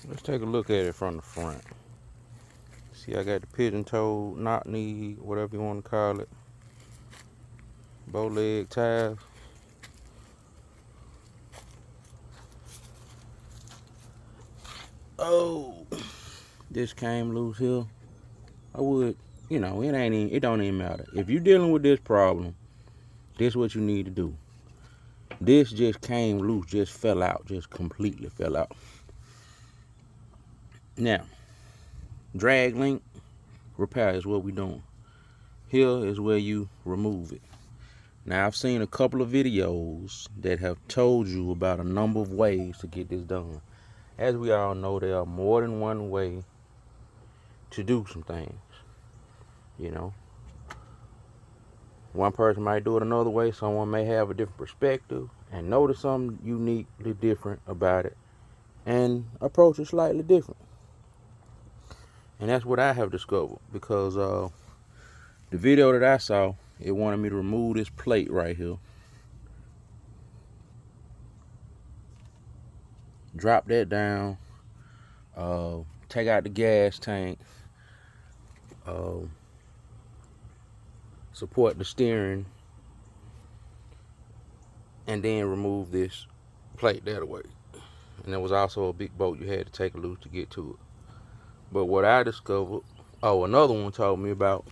Let's take a look at it from the front. See, I got the pigeon toe, knock knee, whatever you want to call it, bow leg ties. Oh, this came loose here. I would, it don't even matter. If you're dealing with this problem, this is what you need to do. This just came loose, just fell out, just completely fell out. Now, drag link repair is what we're doing. Here is where you remove it. Now, I've seen a couple of videos that have told you about a number of ways to get this done. As we all know, there are more than one way to do some things. You know, one person might do it another way. Someone may have a different perspective and notice something uniquely different about it and approach it slightly different. And that's what I have discovered, because the video that I saw, it wanted me to remove this plate right here. Drop that down. Take out the gas tank. Support the steering. And then remove this plate that way. And there was also a big bolt you had to take loose to get to it. But what I discovered, another one told me about,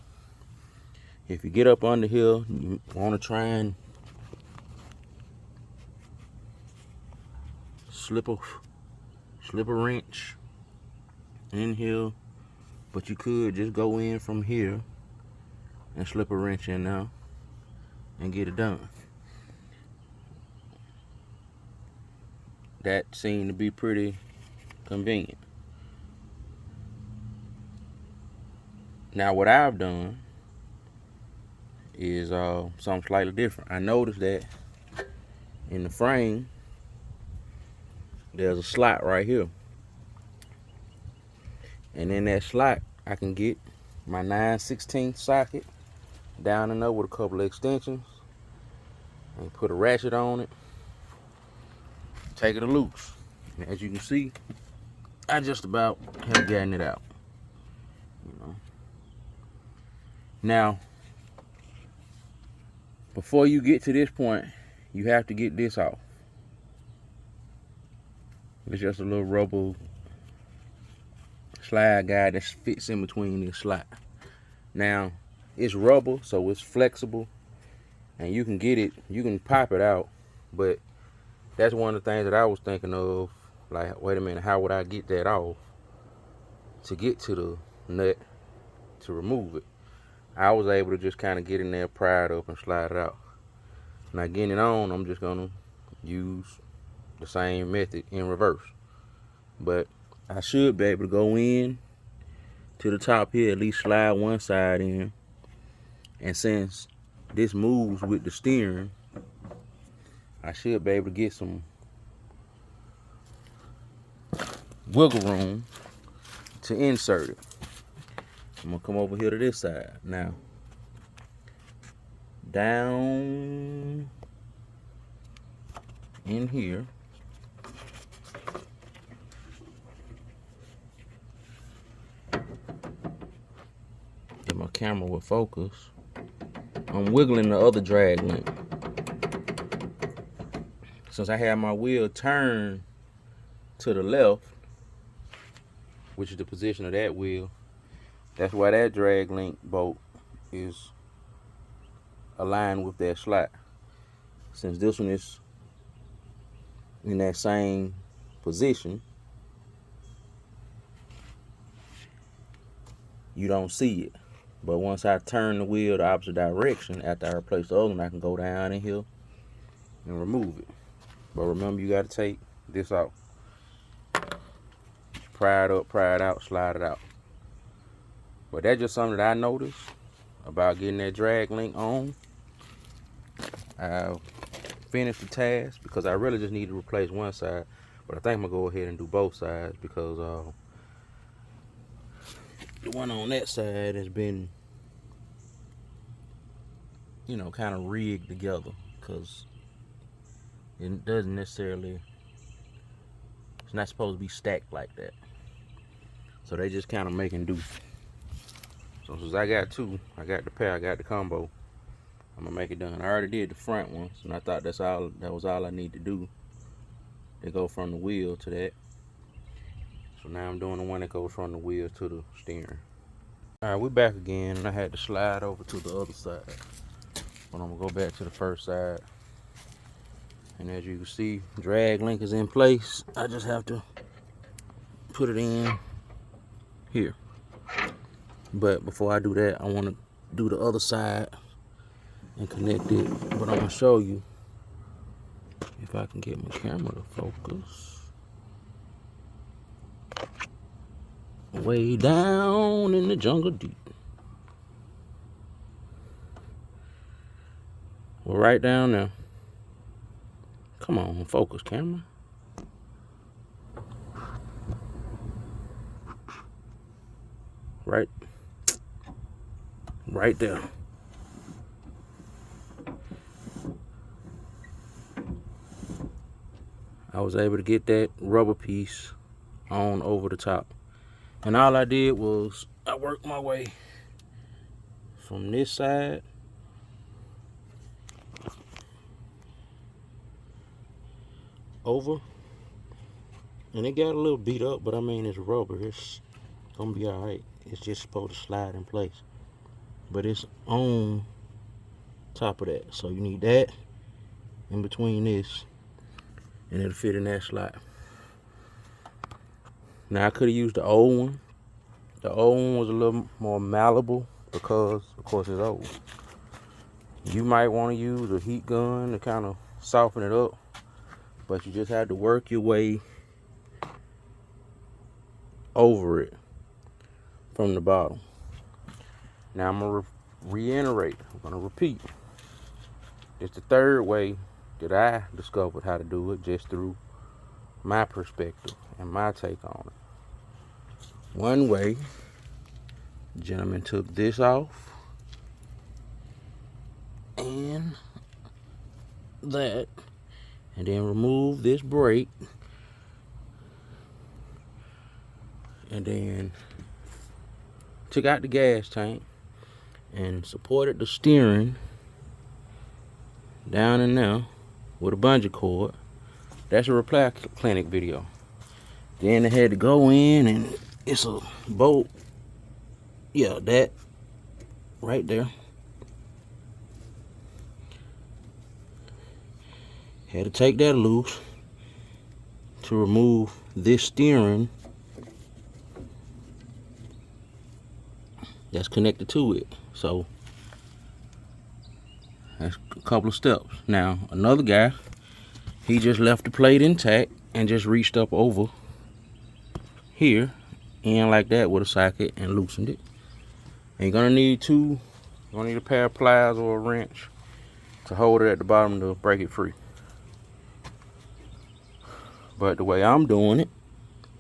if you get up under here, you want to try and slip a wrench in here, but you could just go in from here and slip a wrench in now and get it done. That seemed to be pretty convenient. Now what I've done is something slightly different. I noticed that in the frame there's a slot right here, and in that slot I can get my 9/16 socket down and up with a couple of extensions and put a ratchet on it, take it loose. And as you can see, I just about have gotten it out. Now, before you get to this point, you have to get this off. It's just a little rubber slide guide that fits in between this slot. Now, it's rubber, so it's flexible, and you can pop it out. But that's one of the things that I was thinking of. Like, wait a minute, how would I get that off to get to the nut to remove it? I was able to just kind of get in there, pry it up, and slide it out. Now, getting it on, I'm just going to use the same method in reverse. But I should be able to go in to the top here, at least slide one side in. And since this moves with the steering, I should be able to get some wiggle room to insert it. I'm going to come over here to this side. Now, down in here, if my camera will focus, I'm wiggling the other drag link. Since I have my wheel turned to the left, which is the position of that wheel, that's why that drag link bolt is aligned with that slot. Since this one is in that same position, you don't see it. But once I turn the wheel the opposite direction, after I replace the other one, I can go down in here and remove it. But remember, you got to take this out. Pry it up, pry it out, slide it out. But that's just something that I noticed about getting that drag link on. I finished the task because I really just need to replace one side. But I think I'm going to go ahead and do both sides, because the one on that side has been, kind of rigged together, because it doesn't necessarily It's not supposed to be stacked like that. So they just kind of making do. So since I got two, I got the pair, I got the combo, I'm gonna make it done. I already did the front ones, and I thought that was all I need to do to go from the wheel to that. So now I'm doing the one that goes from the wheel to the steering. All right, we're back again, and I had to slide over to the other side. But I'm gonna go back to the first side. And as you can see, drag link is in place. I just have to put it in here. But before I do that, I want to do the other side and connect it. But I'm gonna show you if I can get my camera to focus. Way down in the jungle deep. We're right down there. Come on, focus, camera. Right there. I was able to get that rubber piece on over the top. And all I did was I worked my way from this side over. And it got a little beat up, but I mean, it's rubber. It's gonna be all right. It's just supposed to slide in place. But it's on top of that. So you need that in between this, and it'll fit in that slot. Now I could have used the old one. The old one was a little more malleable because, of course, it's old. You might want to use a heat gun to kind of soften it up, but you just have to work your way over it from the bottom. Now I'm gonna reiterate. I'm gonna repeat. It's the third way that I discovered how to do it, just through my perspective and my take on it. One way, the gentleman took this off and that, and then removed this brake, and then took out the gas tank and supported the steering down in there with a bungee cord. That's a repair clinic video. Then they had to go in, and it's a bolt. Yeah, that right there. Had to take that loose to remove this steering that's connected to it. So that's a couple of steps. Now another guy, he just left the plate intact and just reached up over here and like that with a socket and loosened it. And you're gonna need a pair of pliers or a wrench to hold it at the bottom to break it free. But the way I'm doing it,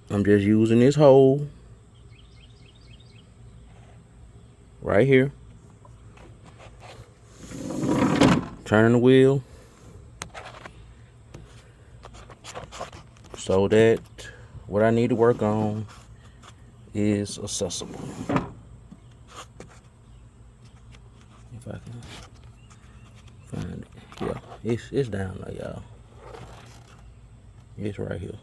I'm just using this hole right here, turning the wheel so that what I need to work on is accessible. If I can find it. Yeah, it's down there, y'all. It's right here.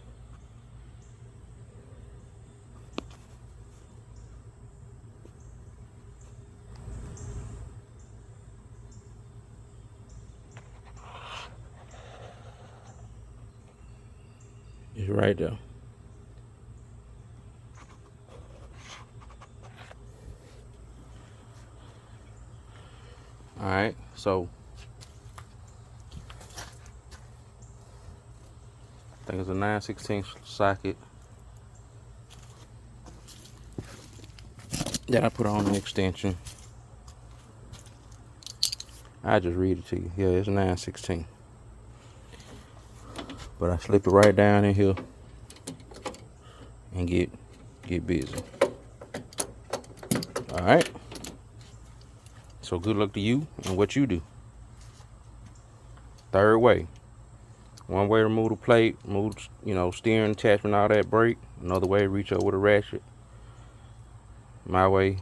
It's right there. All right, so I think it's a 9/16 socket that I put on the extension. I just read it to you. Yeah, it's 9/16. But I slip it right down in here and get busy. All right. So good luck to you and what you do. Third way. One way to remove the plate, remove, you know, steering attachment, all that brake. Another way, reach over with a ratchet. My way,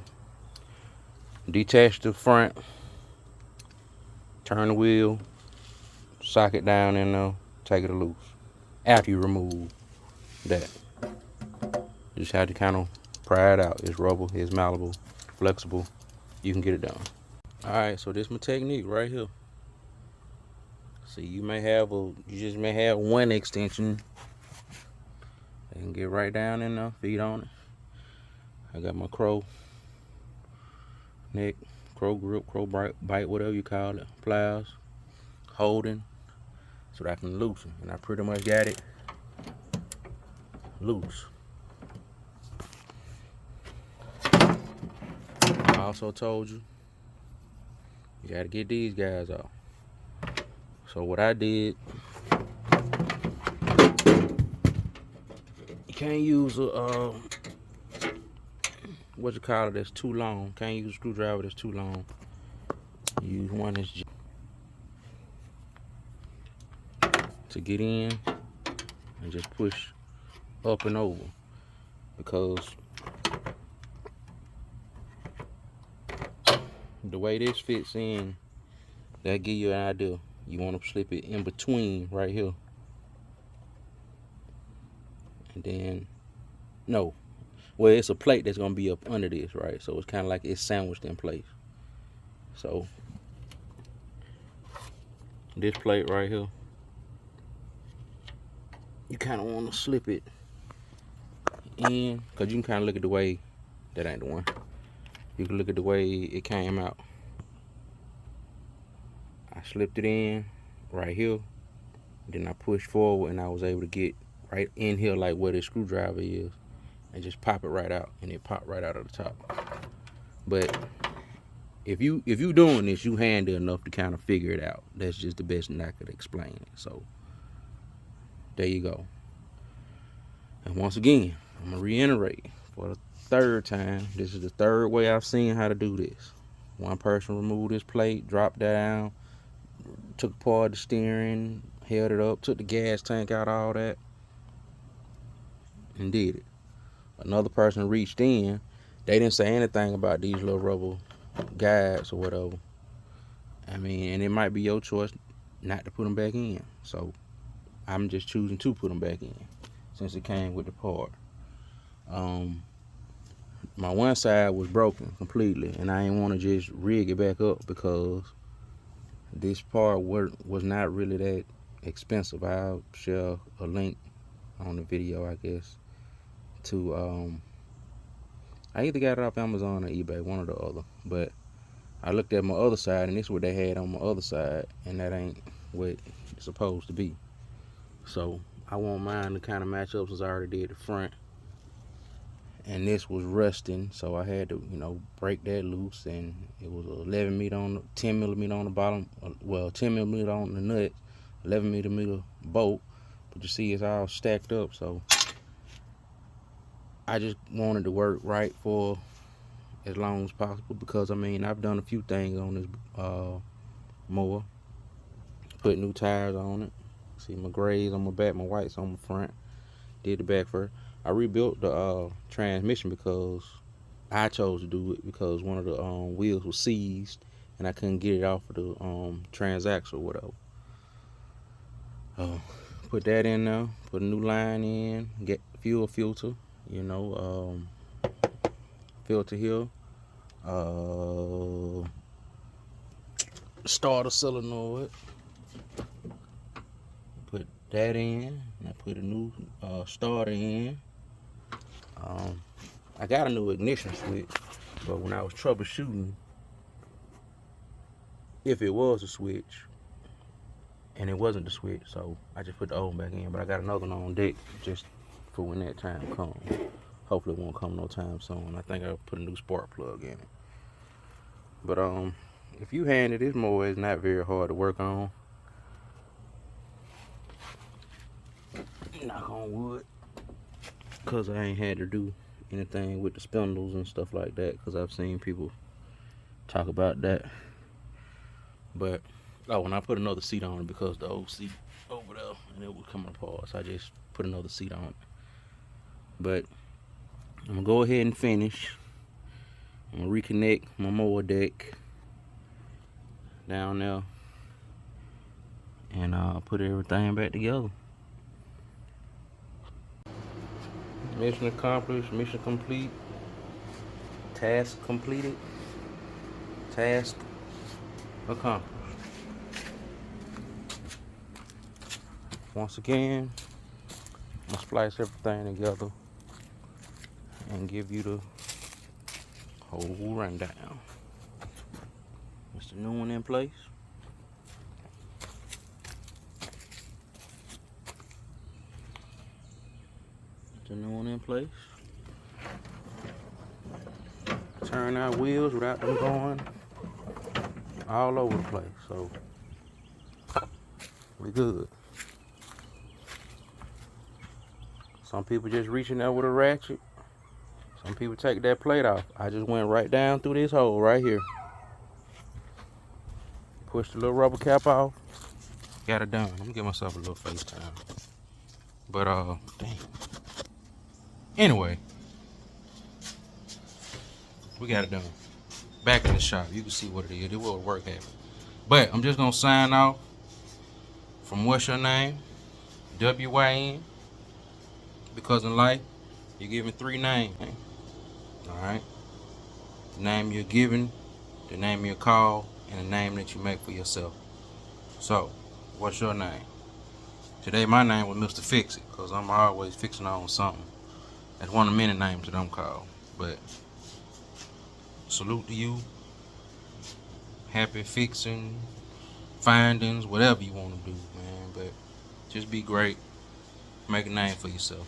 detach the front, turn the wheel, socket down in there, take it loose. After you remove that, you just have to kind of pry it out. It's rubber, it's malleable, flexible. You can get it done. All right, so this is my technique right here. See, you just may have one extension. And get right down in there, feet on it. I got my crow neck, crow grip, crow bite, whatever you call it, pliers, holding, so that I can loosen. And I pretty much got it loose. I also told you, you gotta get these guys off. So what I did, you can't use a what you call it that's too long. Can't use a screwdriver that's too long. Use one that's to get in and just push up and over, because the way this fits in, that give you an idea. You want to slip it in between right here, and then no, well, it's a plate that's gonna be up under this, right? So it's kind of like it's sandwiched in place. So this plate right here, you kind of want to slip it in, because you can kind of look at the way, that ain't the one, you can look at the way it came out. I slipped it in right here, then I pushed forward and I was able to get right in here like where the screwdriver is, and just pop it right out, and it popped right out of the top. But if you doing this, you handy enough to kind of figure it out. That's just the best thing I could explain it. So there you go. And once again, I'm gonna reiterate for the third time. This is the third way I've seen how to do this. One person removed this plate, dropped that down, took apart the steering, held it up, took the gas tank out, all that, and did it. Another person reached in. They didn't say anything about these little rubber guides or whatever. I mean, and it might be your choice not to put them back in. So I'm just choosing to put them back in since it came with the part. My one side was broken completely, and I didn't want to just rig it back up because this part was not really that expensive. I'll share a link on the video, I guess, to I either got it off Amazon or eBay, one or the other. But I looked at my other side, and this is what they had on my other side, and that ain't what it's supposed to be. So I want mine to kind of match up, since I already did the front, and this was rusting, so I had to, break that loose. And it was 11 millimeter on 10 millimeter on the bottom, well, 10 millimeter on the nut, 11 millimeter bolt. But you see, it's all stacked up, so I just wanted to work right for as long as possible, because I mean, I've done a few things on this mower. Put new tires on it. See my grays on my back, my whites on my front. Did the back first. I rebuilt the transmission because I chose to do it, because one of the wheels was seized and I couldn't get it off of the transaxle or whatever. Put that in there. Put a new line in. Get fuel filter. Filter here. Starter solenoid. Put that in. And I put a new starter in. I got a new ignition switch, but when I was troubleshooting, if it was a switch, and it wasn't the switch, so I just put the old one back in. But I got another one on deck just for when that time comes. Hopefully it won't come no time soon. I think I'll put a new spark plug in it. But if you handle this mower, it's not very hard to work on. Knock on wood, because I ain't had to do anything with the spindles and stuff like that, because I've seen people talk about that. But and I put another seat on it, because the old seat over there and it was coming apart, so I just put another seat on it. But I'm gonna go ahead and finish. I'm gonna reconnect my mower deck down there and put everything back together. Mission accomplished, mission complete, task completed, task accomplished. Once again, I'm gonna splice everything together and give you the whole rundown. It's the new one in place. The new one in place. Turn our wheels without them going all over the place. So we good. Some people just reaching out with a ratchet. Some people take that plate off. I just went right down through this hole right here. Push the little rubber cap off. Got it done. Let me give myself a little FaceTime. But dang. Anyway, we got it done. Back in the shop. You can see what it is. It will work happen. But I'm just gonna sign off from What's Your Name? WYN. Because in life, you're given 3 names. Alright? The name you're given, the name you're called, and the name that you make for yourself. So, what's your name? Today my name was Mr. Fix It, because I'm always fixing on something. That's one of many names that I'm called. But salute to you. Happy fixing, findings, whatever you want to do, man. But just be great. Make a name for yourself.